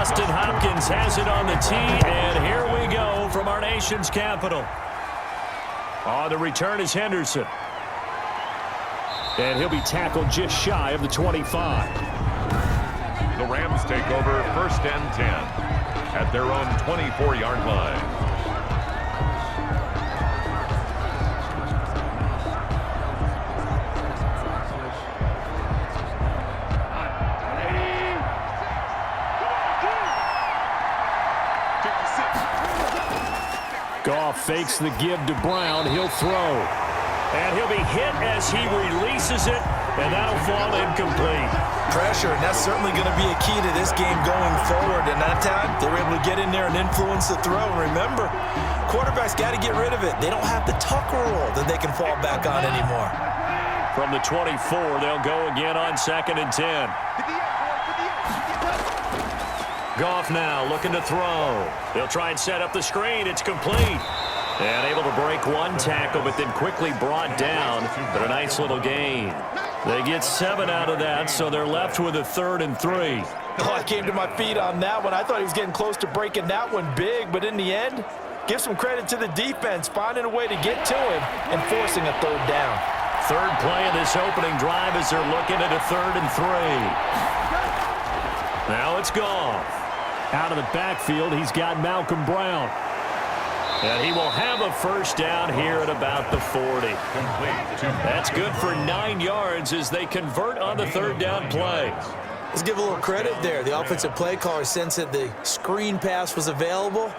Justin Hopkins has it on the tee, and here we go from our nation's capital. On the return is Henderson. And he'll be tackled just shy of the 25. The Rams take over 1st and 10 at their own 24-yard line. Goff fakes the give to Brown. He'll throw. And he'll be hit as he releases it, and that'll fall incomplete. Pressure, and that's certainly going to be a key to this game going forward. And that time, they were able to get in there and influence the throw. And remember, quarterbacks got to get rid of it. They don't have the tucker roll that they can fall back on anymore. From the 24, they'll go again on 2nd and 10. Goff now looking to throw. He'll try and set up the screen. It's complete. And able to break one tackle, but then quickly brought down. But a nice little gain. They get 7 out of that, so they're left with a 3rd and 3. Oh, I came to my feet on that one. I thought he was getting close to breaking that one big, but in the end, give some credit to the defense, finding a way to get to him and forcing a 3rd down. Third play of this opening drive as they're looking at a 3rd and 3. Now it's Goff. Out of the backfield, he's got Malcolm Brown. And he will have a 1st down here at about the 40. That's good for 9 yards as they convert on the 3rd down play. Let's give a little credit there. The offensive play caller sensed that the screen pass was available.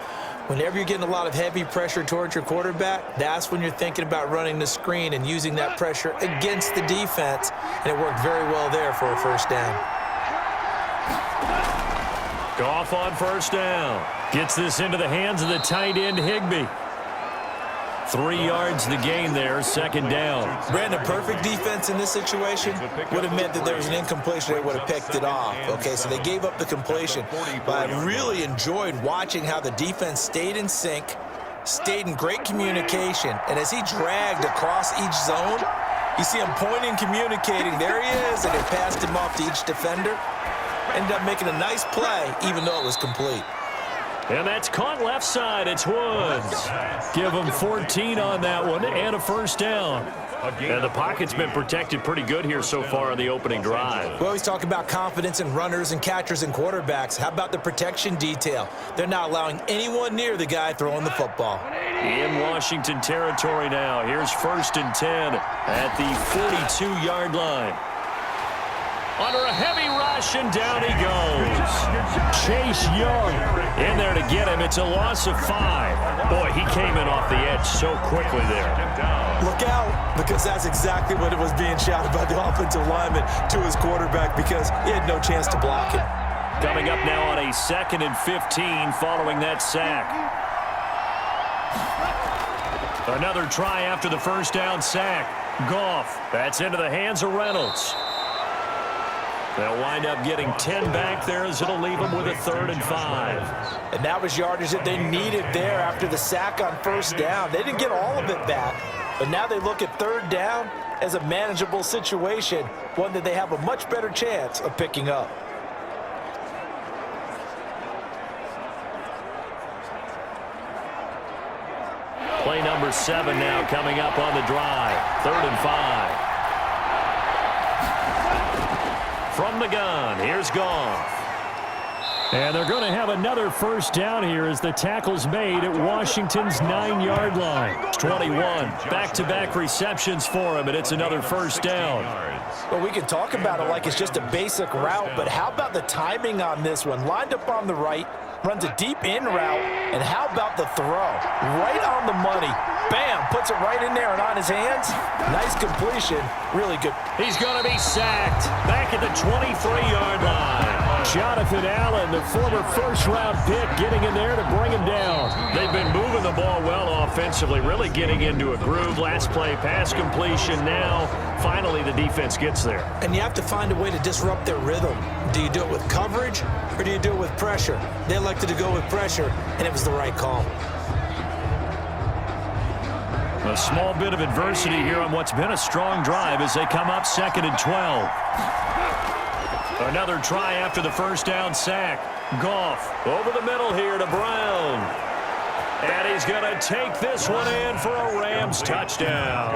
Whenever you're getting a lot of heavy pressure towards your quarterback, that's when you're thinking about running the screen and using that pressure against the defense. And it worked very well there for a 1st down. Goff on 1st down. Gets this into the hands of the tight end, Higbee. 3 yards the gain there, 2nd down. Brandon, perfect defense in this situation would have meant that there was an incompletion. They would have picked it off. Okay, so they gave up the completion. But I really enjoyed watching how the defense stayed in sync, stayed in great communication. And as he dragged across each zone, you see him pointing, communicating. There he is, and they passed him off to each defender. Ended up making a nice play, even though it was complete. And that's caught left side. It's Woods. Give him 14 on that one and a 1st down. And the pocket's been protected pretty good here so far on the opening drive. We always talk about confidence in runners and catchers and quarterbacks. How about the protection detail? They're not allowing anyone near the guy throwing the football. In Washington territory now. Here's 1st and 10 at the 42-yard line. Under a heavy rush, and down he goes. Chase Young in there to get him. It's a loss of 5. Boy, he came in off the edge so quickly there. Look out, because that's exactly what it was being shouted by the offensive lineman to his quarterback, because he had no chance to block him. Coming up now on a 2nd and 15 following that sack. Another try after the 1st down sack. Goff. That's into the hands of Reynolds. They'll wind up getting 10 back there as it'll leave them with a 3rd and 5. And that was yardage that they needed there after the sack on 1st down. They didn't get all of it back, but now they look at 3rd down as a manageable situation, one that they have a much better chance of picking up. Play number 7 now coming up on the drive. 3rd and 5. From the gun, here's Goff. And they're going to have another 1st down here as the tackle's made at Washington's 9-yard line. 21, back-to-back receptions for him, and it's another 1st down. Well, we can talk about it like it's just a basic route, but how about the timing on this one? Lined up on the right, runs a deep in route, and how about the throw? Right on the money. Bam, puts it right in there and on his hands. Nice completion, really good. He's going to be sacked back at the 23-yard line. Jonathan Allen, the former 1st-round pick, getting in there to bring him down. They've been moving the ball well offensively, really getting into a groove. Last play, pass completion. Now, finally, the defense gets there. And you have to find a way to disrupt their rhythm. Do you do it with coverage, or do you do it with pressure? They elected to go with pressure, and it was the right call. A small bit of adversity here on what's been a strong drive as they come up 2nd and 12. Another try after the 1st down sack. Goff over the middle here to Brown. And he's going to take this one in for a Rams touchdown.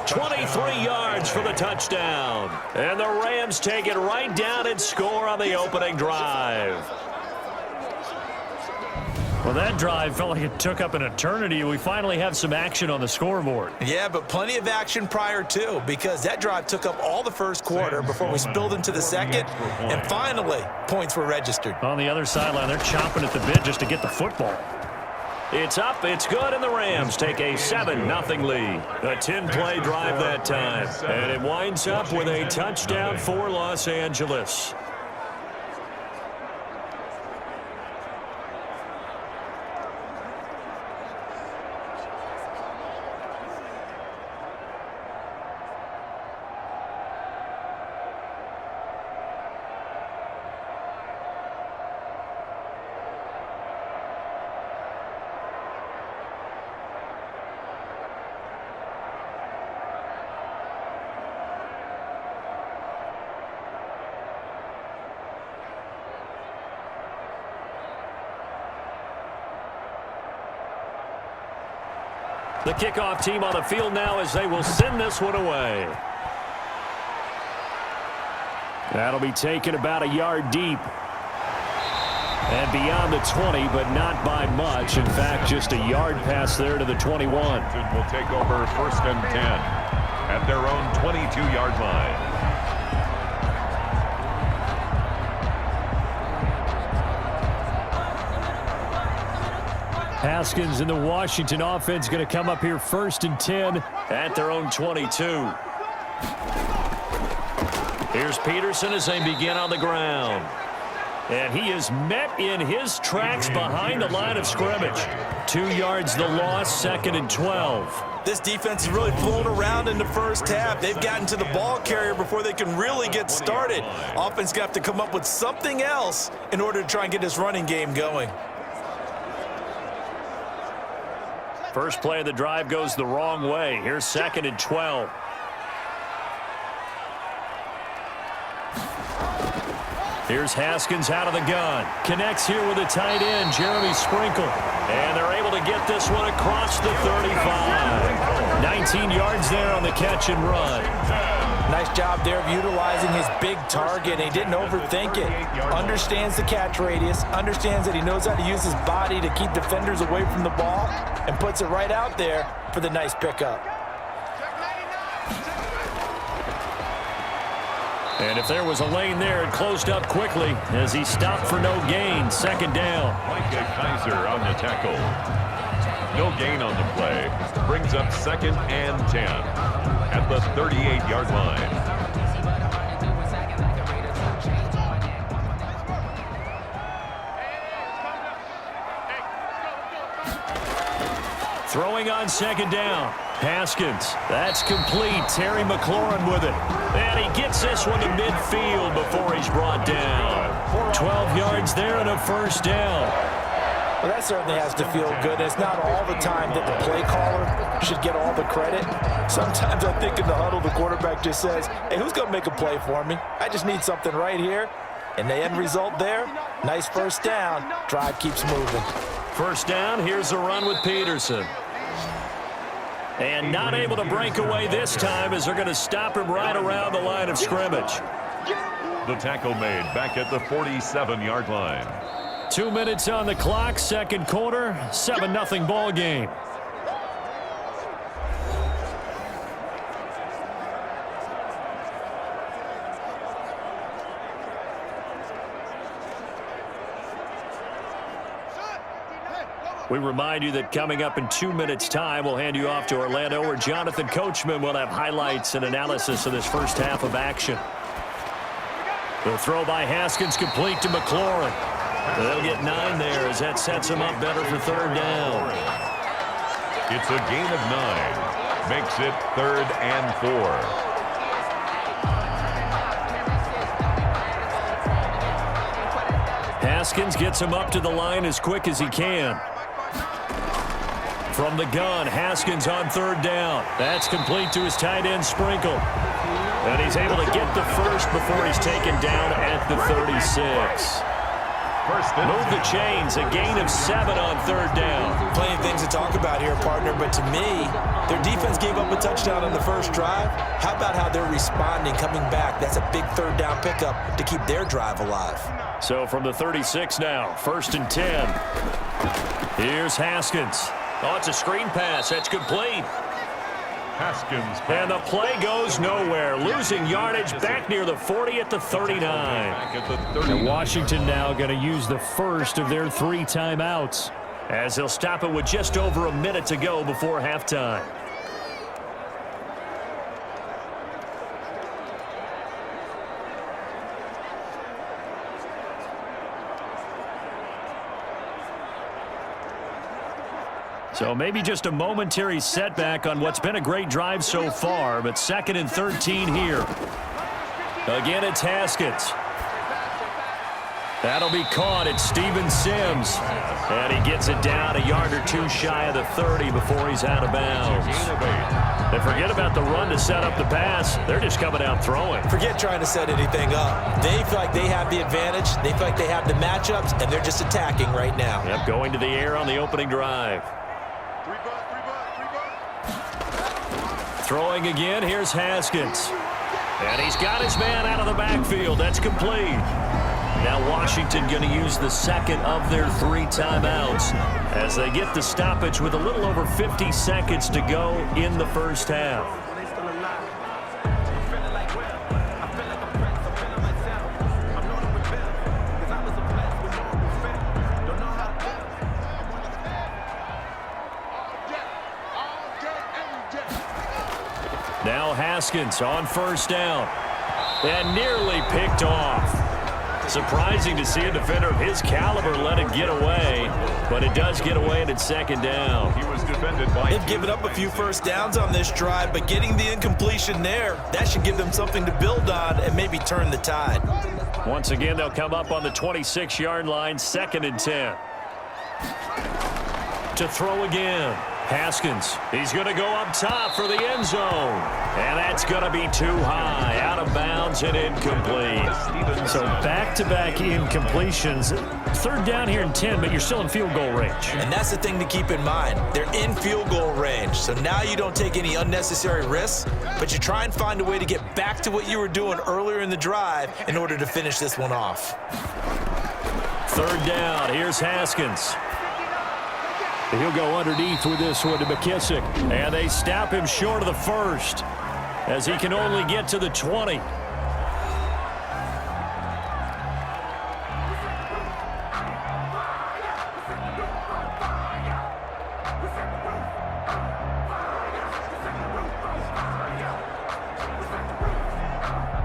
23 yards for the touchdown. And the Rams take it right down and score on the opening drive. Well, that drive felt like it took up an eternity. We finally have some action on the scoreboard. Yeah, but plenty of action prior to, because that drive took up all the first quarter before we spilled into the second, and finally, points were registered. On the other sideline, they're chomping at the bit just to get the football. It's up, it's good, and the Rams take a 7-0 lead. A 10-play drive that time, and it winds up with a touchdown for Los Angeles. The kickoff team on the field now as they will send this one away. That'll be taken about a yard deep. And beyond the 20, but not by much. In fact, just a yard pass there to the 21. Will take over 1st and 10 at their own 22-yard line. Haskins and the Washington offense going to come up here 1st and 10 at their own 22. Here's Peterson as they begin on the ground. And he is met in his tracks behind the line of scrimmage. 2 yards the loss, 2nd and 12. This defense is really blown around in the first half. They've gotten to the ball carrier before they can really get started. Offense got to come up with something else in order to try and get this running game going. First play of the drive goes the wrong way. Here's 2nd and 12. Here's Haskins out of the gun. Connects here with a tight end, Jeremy Sprinkle. And they're able to get this one across the 35. 19 yards there on the catch and run. Nice job there of utilizing his big target. He didn't overthink it. Understands the catch radius. Understands that he knows how to use his body to keep defenders away from the ball. And puts it right out there for the nice pickup. And if there was a lane there, it closed up quickly as he stopped for no gain. 2nd down. Micah Kaiser on the tackle. No gain on the play. Brings up 2nd and 10 at the 38-yard line. Throwing on 2nd down. Haskins. That's complete. Terry McLaurin with it. And he gets this one to midfield before he's brought down. 12 yards there and a 1st down. Well, that certainly has to feel good. It's not all the time that the play caller should get all the credit. Sometimes I think in the huddle, the quarterback just says, hey, who's going to make a play for me? I just need something right here. And the end result there, nice 1st down. Drive keeps moving. 1st down, here's a run with Peterson. And not able to break away this time as they're going to stop him right around the line of scrimmage. The tackle made back at the 47-yard line. 2 minutes on the clock, 2nd quarter, 7-0 ball game. We remind you that coming up in 2 minutes' time, we'll hand you off to Orlando, where Jonathan Coachman will have highlights and analysis of this first half of action. The throw by Haskins complete to McLaurin. They'll get 9 there as that sets him up better for 3rd down. It's a gain of 9. Makes it 3rd and 4. Haskins gets him up to the line as quick as he can. From the gun, Haskins on 3rd down. That's complete to his tight end, Sprinkle. And he's able to get the first before he's taken down at the 36. Move the chains, a gain of 7 on 3rd down. Plenty of things to talk about here, partner, but to me, their defense gave up a touchdown on the first drive. How about how they're responding, coming back? That's a big 3rd down pickup to keep their drive alive. So from the 36 now, 1st and 10. Here's Haskins. Oh, it's a screen pass. That's complete. Haskins. And the play goes nowhere. Losing yardage back near the 40 at the 39. And Washington now going to use the first of their 3 timeouts, as they'll stop it with just over a minute to go before halftime. So maybe just a momentary setback on what's been a great drive so far, but 2nd and 13 here. Again, it's Haskins. That'll be caught. It's Steven Sims. And he gets it down a yard or 2 shy of the 30 before he's out of bounds. And forget about the run to set up the pass. They're just coming out throwing. Forget trying to set anything up. They feel like they have the advantage. They feel like they have the matchups, and they're just attacking right now. Yep, going to the air on the opening drive. Throwing again, here's Haskins. And he's got his man out of the backfield. That's complete. Now Washington going to use the 2nd of their 3 timeouts as they get the stoppage with a little over 50 seconds to go in the first half. Now Haskins on 1st down. And nearly picked off. Surprising to see a defender of his caliber let it get away, but it does get away and it's 2nd down. He was defended by. They've given up a few first downs on this drive, but getting the incompletion there, that should give them something to build on and maybe turn the tide. Once again, they'll come up on the 26-yard line, 2nd and 10. To throw again. Haskins, he's going to go up top for the end zone. And that's going to be too high, out of bounds and incomplete. So back-to-back incompletions. 3rd down here and 10, but you're still in field goal range. And that's the thing to keep in mind. They're in field goal range. So now you don't take any unnecessary risks, but you try and find a way to get back to what you were doing earlier in the drive in order to finish this one off. 3rd down, here's Haskins. He'll go underneath with this one to McKissick. And they stop him short of the 1st as he can only get to the 20.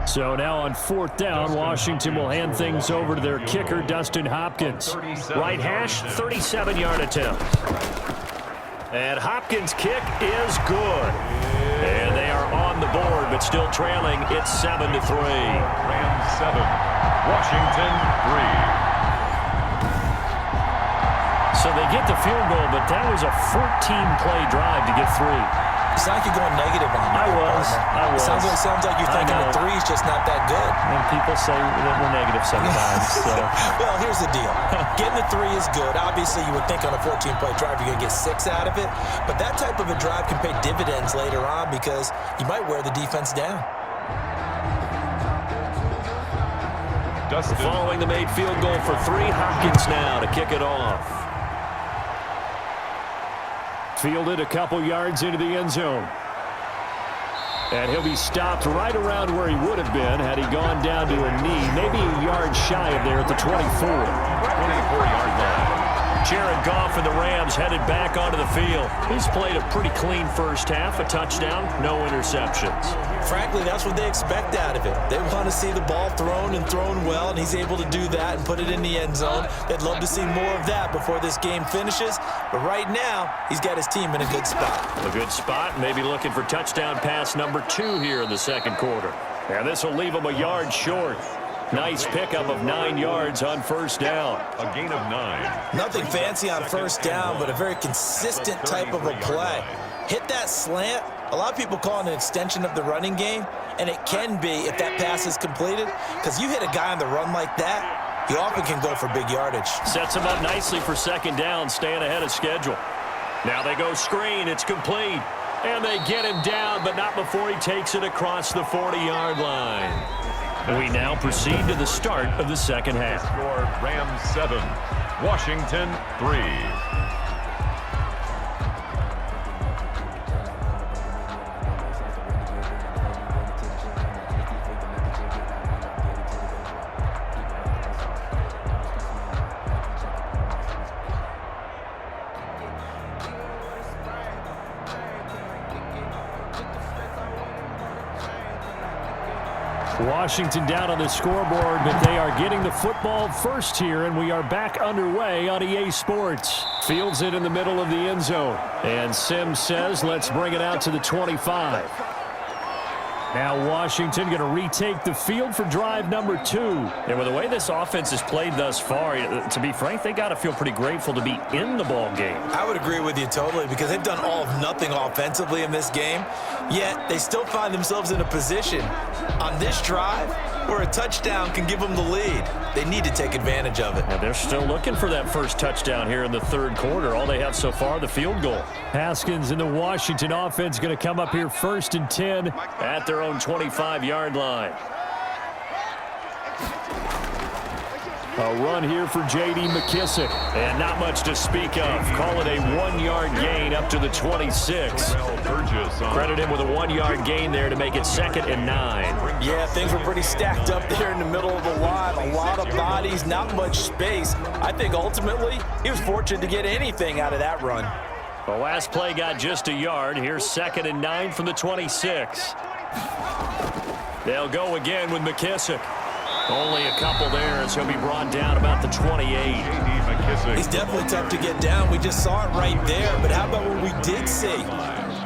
So now on 4th down, Washington will hand things over to their kicker, Dustin Hopkins. Right hash, 37-yard attempt. And Hopkins' kick is good. And they are on the board, but still trailing. It's 7-3. Rams 7, Washington 3. So they get the field goal, but that was a 14-play drive to get 3. It's like you're going negative on me. I was. Sounds like you're thinking the 3's just not that good. And people say that we're negative sometimes. So. Well, here's the deal. Getting the 3 is good. Obviously, you would think on a 14-play drive you're going to get 6 out of it. But that type of a drive can pay dividends later on because you might wear the defense down. Following the made field goal for 3, Hopkins now to kick it off. Fielded a couple yards into the end zone. And he'll be stopped right around where he would have been had he gone down to a knee, maybe a yard shy of there at the 24. 24-yard line. Jared Goff and the Rams headed back onto the field. He's played a pretty clean first half, a touchdown, no interceptions. Frankly, that's what they expect out of it. They want to see the ball thrown and thrown well, and he's able to do that and put it in the end zone. They'd love to see more of that before this game finishes. But right now, he's got his team in a good spot. A good spot, maybe looking for touchdown pass number 2 here in the 2nd quarter. And this will leave him a yard short. Nice pickup of 9 yards on 1st down. A gain of 9. Nothing fancy on 1st down, but a very consistent type of a play. Hit that slant. A lot of people call it an extension of the running game, and it can be if that pass is completed, because you hit a guy on the run like that, He often can go for big yardage. Sets him up nicely for second down, staying ahead of schedule. Now they go screen. It's complete. And they get him down, but not before he takes it across the 40-yard line. We now proceed to the start of the second half. Score Rams 7, Washington 3. Washington down on the scoreboard, but they are getting the football first here, and we are back underway on EA Sports. Fields it in the middle of the end zone. And Sims says, let's bring it out to the 25. Now Washington going to retake the field for drive number 2. And with the way this offense has played thus far, to be frank, they got to feel pretty grateful to be in the ball game. I would agree with you totally because they've done all of nothing offensively in this game, yet they still find themselves in a position on this drive where a touchdown can give them the lead. They need to take advantage of it. And they're still looking for that first touchdown here in the third quarter. All they have so far, the field goal. Haskins and the Washington offense going to come up here first and 10 at their own 25-yard line. A run here for J.D. McKissick. And not much to speak of. Call it a 1-yard gain up to the 26. Credit him with a 1-yard gain there to make it 2nd and 9. Yeah, things were pretty stacked up there in the middle of the line. A lot of bodies, not much space. I think ultimately he was fortunate to get anything out of that run. The last play got just a yard. Here's 2nd and 9 from the 26. They'll go again with McKissick. Only a couple there as he'll be brought down about the 28. He's definitely tough to get down. We just saw it right there. But how about what we did see?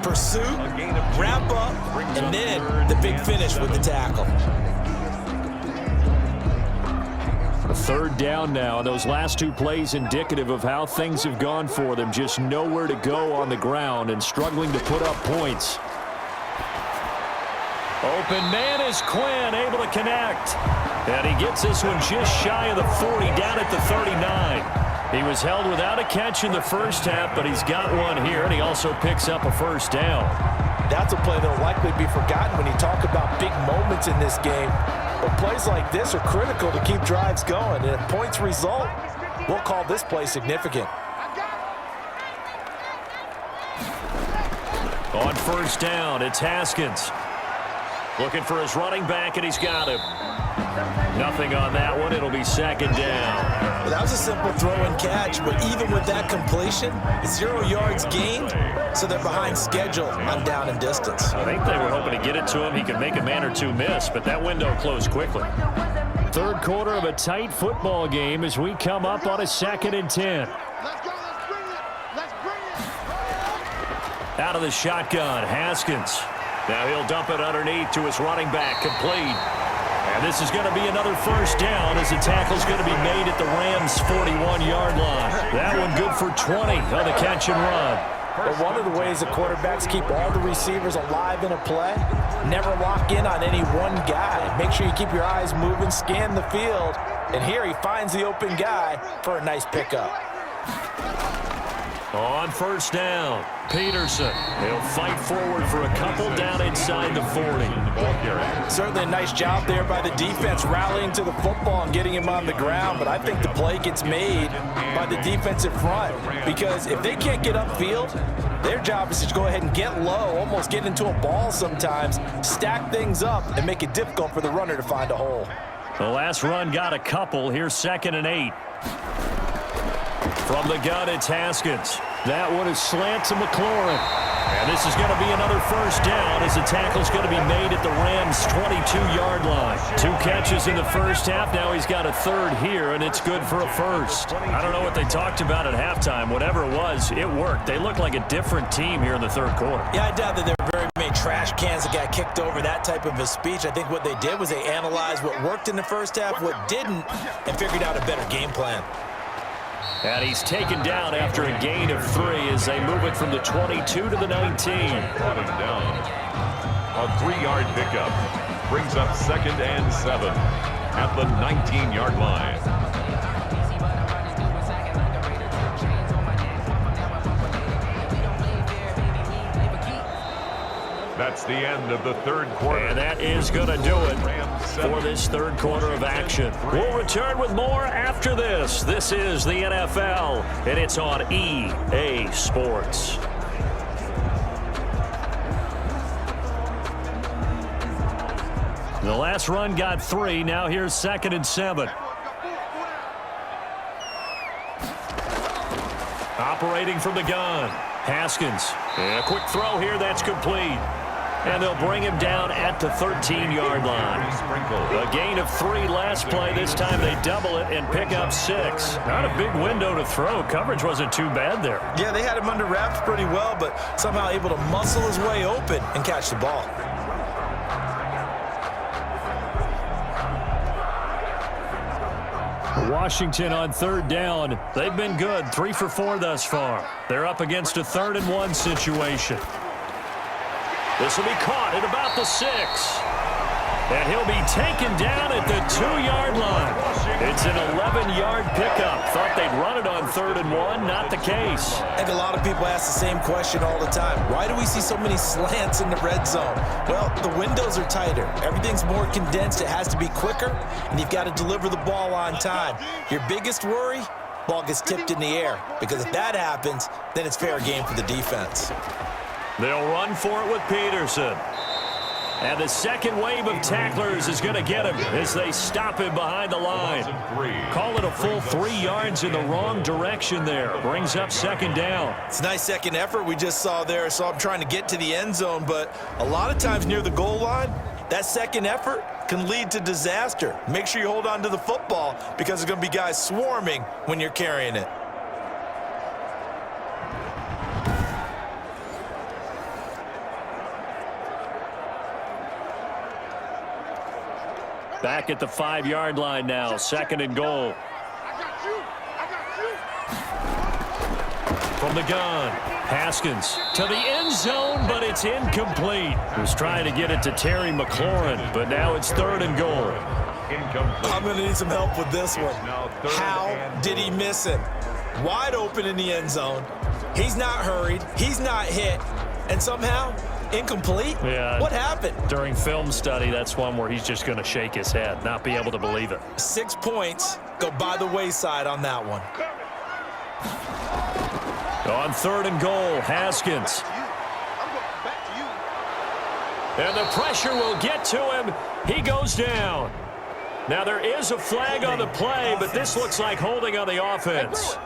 Pursuit, wrap up, and then the big finish with the tackle. A third down now. Those last 2 plays indicative of how things have gone for them. Just nowhere to go on the ground and struggling to put up points. Open man is Quinn, able to connect. And he gets this one just shy of the 40, down at the 39. He was held without a catch in the first half, but he's got one here, and he also picks up a first down. That's a play that will likely be forgotten when you talk about big moments in this game. But plays like this are critical to keep drives going. And if points result, we'll call this play significant. On first down, it's Haskins. Looking for his running back, and he's got him. Nothing on that one. It'll be 2nd down. Well, that was a simple throw and catch, but even with that completion, 0 yards gained, so they're behind schedule on down and distance. I think they were hoping to get it to him. He could make a man or 2 miss, but that window closed quickly. Third quarter of a tight football game as we come up on a 2nd and 10. Out of the shotgun, Haskins. Now he'll dump it underneath to his running back, complete. And this is going to be another first down as the tackle's going to be made at the Rams' 41-yard line. That one good for 20 on the catch and run. But one of the ways the quarterbacks keep all the receivers alive in a play, never lock in on any one guy. Make sure you keep your eyes moving, scan the field. And here he finds the open guy for a nice pickup. On first down, Peterson. He'll fight forward for a couple down inside the 40. Certainly a nice job there by the defense rallying to the football and getting him on the ground, but I think the play gets made by the defensive front because if they can't get upfield, their job is to go ahead and get low, almost get into a ball sometimes, stack things up, and make it difficult for the runner to find a hole. The last run got a couple. Here's 2nd and 8. From the gun, it's Haskins. That one is slant to McLaurin. And this is going to be another first down as the tackle's going to be made at the Rams' 22-yard line. 2 catches in the first half. Now he's got a third here, and it's good for a first. I don't know what they talked about at halftime. Whatever it was, it worked. They look like a different team here in the third quarter. Yeah, I doubt that there were very many trash cans that got kicked over, that type of a speech. I think what they did was they analyzed what worked in the first half, what didn't, and figured out a better game plan. And he's taken down after a gain of 3 as they move it from the 22 to the 19. Brought him down. A 3-yard pickup brings up 2nd and 7 at the 19-yard line. It's the end of the third quarter. And that is going to do it for this third quarter of action. We'll return with more after this. This is the NFL, and it's on EA Sports. The last run got 3. Now here's 2nd and 7. Operating from the gun. Haskins. And a quick throw here. That's complete. And they'll bring him down at the 13-yard line. A gain of 3 last play. This time they double it and pick up 6. Not a big window to throw. Coverage wasn't too bad there. Yeah, they had him under wraps pretty well, but somehow able to muscle his way open and catch the ball. Washington on 3rd down. They've been good. 3 for 4 thus far. They're up against a 3rd and 1 situation. This will be caught at about the 6. And he'll be taken down at the 2-yard line. It's an 11-yard pickup. Thought they'd run it on 3rd and 1. Not the case. I think a lot of people ask the same question all the time. Why do we see so many slants in the red zone? Well, the windows are tighter. Everything's more condensed. It has to be quicker, and you've got to deliver the ball on time. Your biggest worry? Ball gets tipped in the air, because if that happens, then it's fair game for the defense. They'll run for it with Peterson. And the second wave of tacklers is going to get him as they stop him behind the line. Call it a full 3 yards in the wrong direction there. Brings up 2nd down. It's a nice second effort we just saw there. So I'm trying to get to the end zone, but a lot of times near the goal line, that second effort can lead to disaster. Make sure you hold on to the football because there's going to be guys swarming when you're carrying it. Back at the 5-yard line now. 2nd and goal. From the gun. Haskins to the end zone, but it's incomplete. He was trying to get it to Terry McLaurin, but now it's 3rd and goal. I'm going to need some help with this one. How did he miss it? Wide open in the end zone. He's not hurried. He's not hit. And somehow, incomplete? Yeah. What happened? During film study, that's one where he's just going to shake his head, not be able to believe it. 6 points go by the wayside on that one. On 3rd and goal, Haskins. And the pressure will get to him. He goes down. Now there is a flag on the play, but this looks like holding on the offense.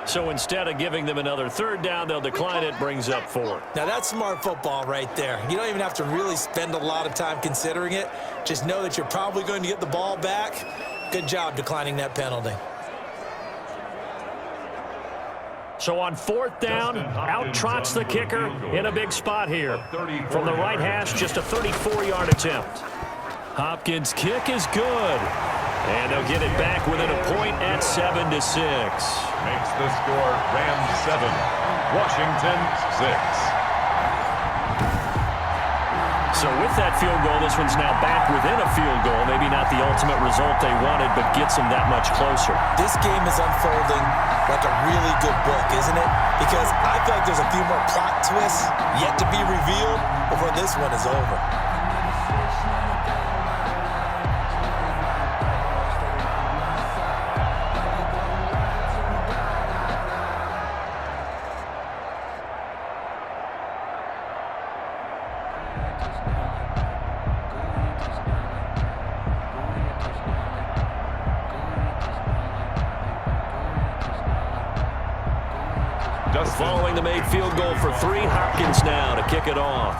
So instead of giving them another 3rd down, they'll decline it. Brings up 4. Now that's smart football right there. You don't even have to really spend a lot of time considering it. Just know that you're probably going to get the ball back. Good job declining that penalty. So on 4th down, out trots the kicker in a big spot here. From the right hash, just a 34-yard attempt. Hopkins' kick is good. And they'll get it back within a point at 7-6. Makes the score Rams 7, Washington 6. So with that field goal, this one's now back within a field goal. Maybe not the ultimate result they wanted, but gets them that much closer. This game is unfolding like a really good book, isn't it? Because I feel like there's a few more plot twists yet to be revealed before this one is over. Following the made field goal for 3, Hopkins now to kick it off.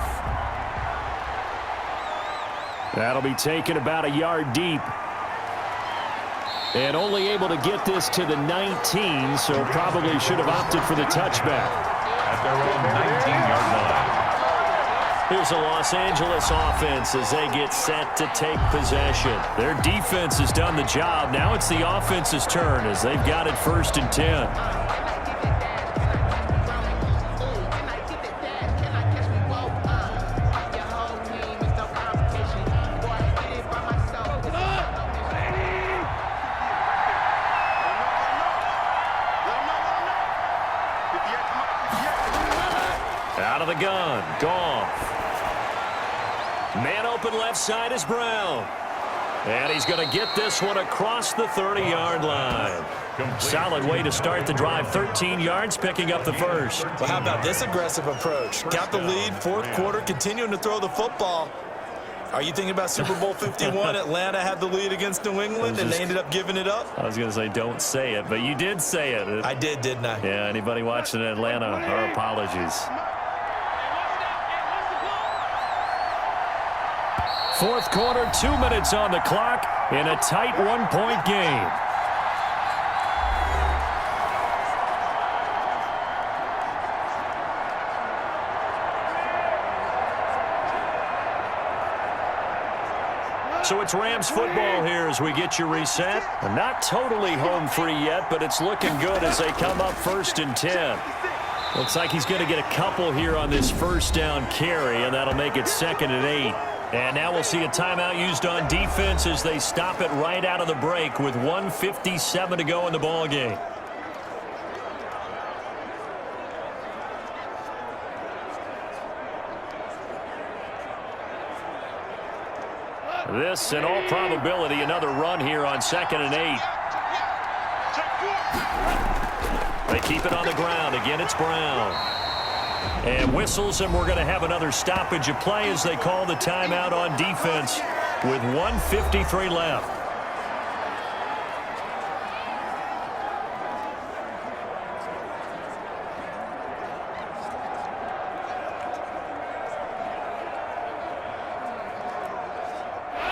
That'll be taken about a yard deep. And only able to get this to the 19, so probably should have opted for the touchback. At their own 19-yard line. Here's a Los Angeles offense as they get set to take possession. Their defense has done the job. Now it's the offense's turn as they've got it 1st and 10. Out of the gun, Goff. Man open left side is Brown. And he's going to get this one across the 30-yard line. Solid way to start the drive. 13 yards, picking up the first. Well, how about this aggressive approach? Got the lead, fourth quarter, continuing to throw the football. Are you thinking about Super Bowl 51? Atlanta had the lead against New England, and they ended up giving it up? I was going to say don't say it, but you did say it. I did, didn't I? Yeah, anybody watching in Atlanta, our apologies. Fourth quarter, 2 minutes on the clock in a tight one-point game. So it's Rams football here as we get you reset. Not totally home free yet, but it's looking good as they come up 1st and 10. Looks like he's going to get a couple here on this first down carry, and that'll make it 2nd and 8. And now we'll see a timeout used on defense as they stop it right out of the break with 1:57 to go in the ball game. This, in all probability, another run here on 2nd and 8. They keep it on the ground. Again, it's Brown. And whistles, and we're going to have another stoppage of play as they call the timeout on defense with 1:53 left.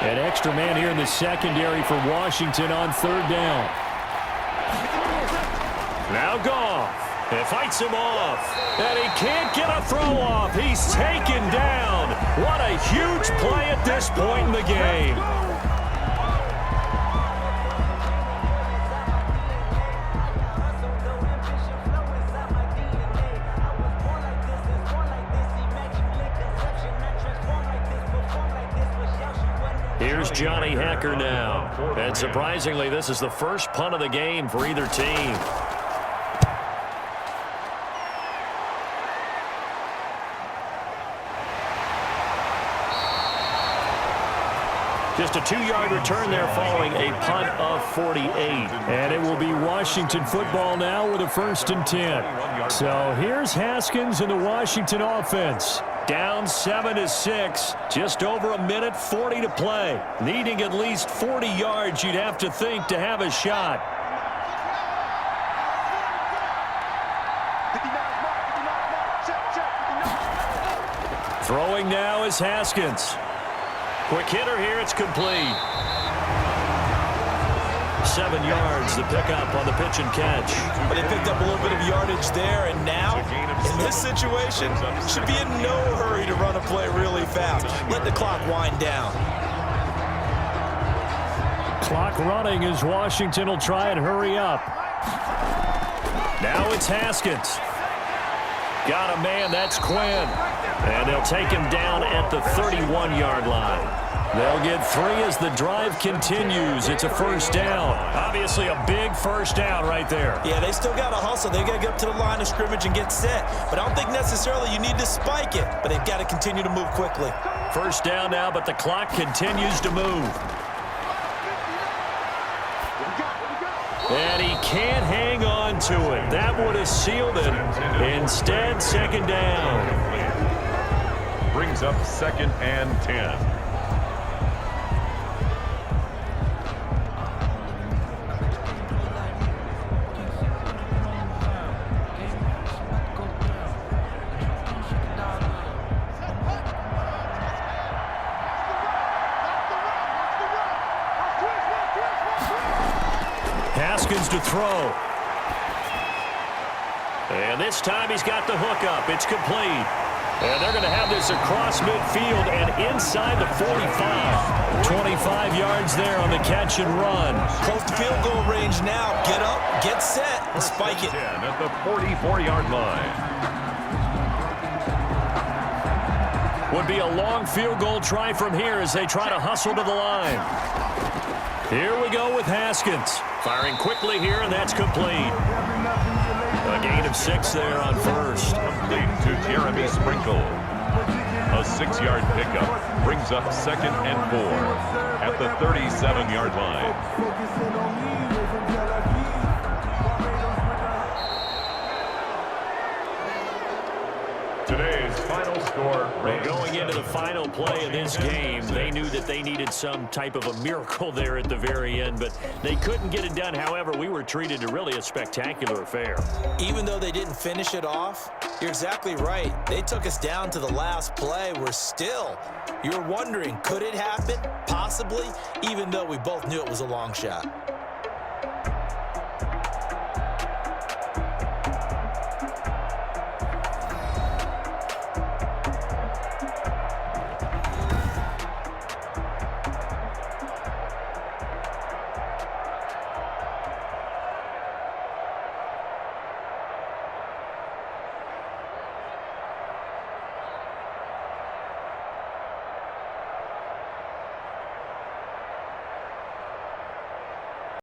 An extra man here in the secondary for Washington on 3rd down. Now Goff. It fights him off. And he can't get a throw off. He's taken down. What a huge play at this point in the game. Here's Johnny Hacker now. And surprisingly, this is the first punt of the game for either team. Just a 2-yard return there following a punt of 48. And it will be Washington football now with a 1st and 10. So here's Haskins and the Washington offense. Down 7-6. Just over a minute 40 to play. Needing at least 40 yards, you'd have to think, to have a shot. Throwing now is Haskins. Quick hitter here, it's complete. 7 yards, the pickup on the pitch and catch. But they picked up a little bit of yardage there, and now, in this situation, should be in no hurry to run a play really fast. Let the clock wind down. Clock running as Washington will try and hurry up. Now it's Haskins. Got a man, that's Quinn. And they'll take him down at the 31-yard line. They'll get 3 as the drive continues. It's a 1st down. Obviously a big 1st down right there. Yeah, they still got to hustle. They got to get up to the line of scrimmage and get set. But I don't think necessarily you need to spike it. But they've got to continue to move quickly. 1st down now, but the clock continues to move. And he can't hang on to it. That would have sealed it. Instead, 2nd down. Brings up 2nd and 10. Haskins to throw. And this time he's got the hook up. It's complete. And they're going to have this across midfield and inside the 45. 25 yards there on the catch and run. Close to field goal range now. Get up, get set, and spike it. 10 at the 44-yard line. Would be a long field goal try from here as they try to hustle to the line. Here we go with Haskins. Firing quickly here, and that's complete. A gain of 6 there on first. Complete to Jeremy Sprinkle. A 6-yard pickup brings up 2nd and 4 at the 37-yard line. Today's final score. Going into the final play of this game, they knew that they needed some type of a miracle there at the very end, but they couldn't get it done. However, we were treated to really a spectacular affair. Even though they didn't finish it off, you're exactly right. They took us down to the last play. You're wondering, could it happen? Possibly, even though we both knew it was a long shot.